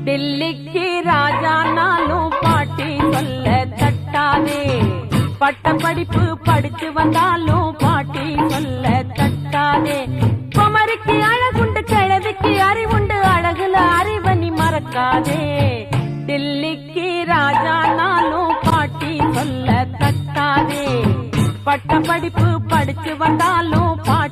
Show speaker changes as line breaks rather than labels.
டில்லிக்கு ராஜானாலும் பாட்டி சொல்ல தட்டாதே. பட்ட படிப்பு படிச்சு வந்தாலும் பாட்டி சொல்ல தட்டாதே. குமரிக்கு அழகுண்டு கிழவிக்கு அறிவுண்டு அழகுல அறிவனி மறக்காதே. டில்லிக்கு ராஜானாலும் பாட்டி சொல்ல தட்டாதே. பட்ட படிப்பு படிச்சு வந்தாலும் பாட்டி